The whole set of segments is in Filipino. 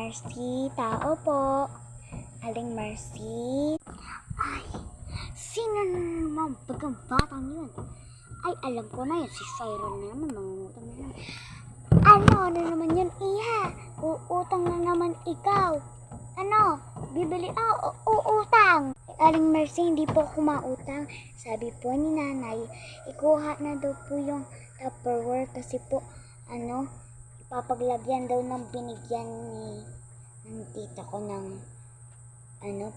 Mercy, tao po. Aling Mercy. Ay, sino na naman bagang batang yun? Ay, alam ko na yun. Si Cyril na naman. Mangungutang na naman. Ano naman yun, iha? Uutang na naman ikaw. Ano? Bibili? Uutang. Aling Mercy, hindi po ako mautang. Sabi po ni nanay, ikuha na daw po yung Tupperware kasi po, ipapaglagyan daw ng binigyan ng tita ko ng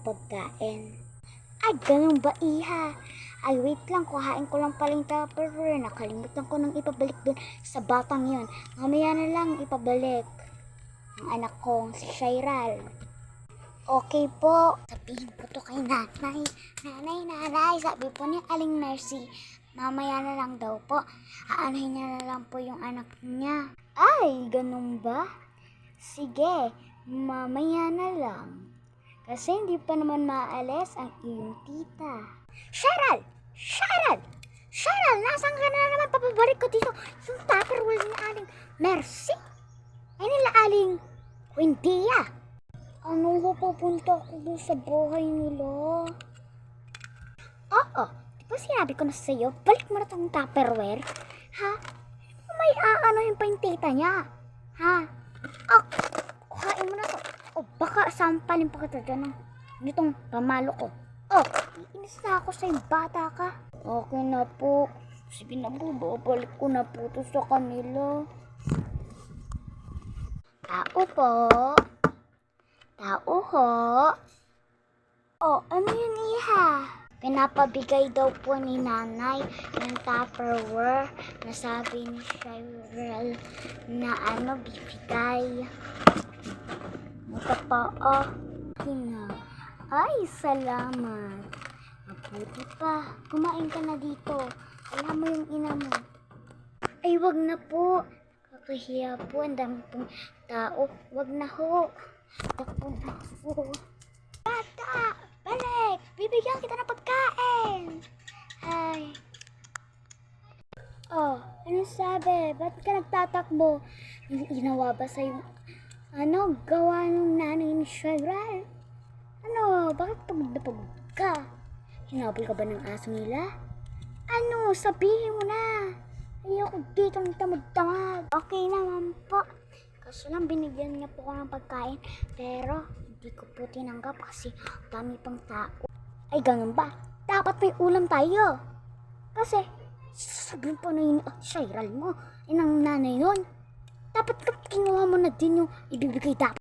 pagkain. Ay, ganun ba, iha? Ay, wait lang, kuhain ko lang pala yung Tupperware. Nakalimutan ko nang ipabalik dun sa batang yun. Mamaya na lang ipabalik ang anak kong si Shairal. Okay po. Sabihin ko to kay nanay. Nanay, sabi po ni Aling Mercy, mamaya na lang daw po. Aanahin niya na lang po yung anak niya. Ay, ganun ba? Sige, mamaya na lang. Kasi hindi pa naman maalis ang iyong tita. Shairal! Nasaan ka na naman? Papabalik ko dito yung Tupperware ni Aling Mercy. Ay nila Aling Quintia. Ano ko pupunta ko doon sa buhay nila? Oo, di ba sinabi ko na sa'yo, balik mo na tong Tupperware? Ha? May aanohin pa yung tita niya. Ha? Kuhain mo na to. Baka sampalin pa kita dyan nitong pamalo ko. Iinis na ako sa'yo, bata ka. Okay na po. Sige na po, babalik ko na po to sa kanila. Tao po. Tao ho. Ano yun, iha? Pinapabigay daw po ni nanay ng Tupperware na sabi ni Shairal na bibigay. Ito pa, Ay, salamat. Mabuti pa. Kumain ka na dito. Alam mo yung ina mo. Ay, wag na po. Kakahiya po. Ang dami pong tao. Wag na ho. Takbo na po. Bata! Balik! Bibigyan kita ng pagkain! Ay. Ano sabi? Ba't ka nagtatakbo? Ginawa ba sa'yo gawa ng nanay ni Shairal? Bakit pagod na pagod ka? Hinabol ka ba ng aso nila? Sabihin mo na. Ayoko dito ng tamad-tamad. Okay naman po. Kaso lang binigyan niya po ko ng pagkain. Pero hindi ko po tinanggap kasi dami pang tao. Ay, ganun ba? Dapat may ulam tayo. Kasi sabihin po na yun, Shairal mo. Ng nanay nun. Dapat kinuha mo na din yung ibibigay dapat.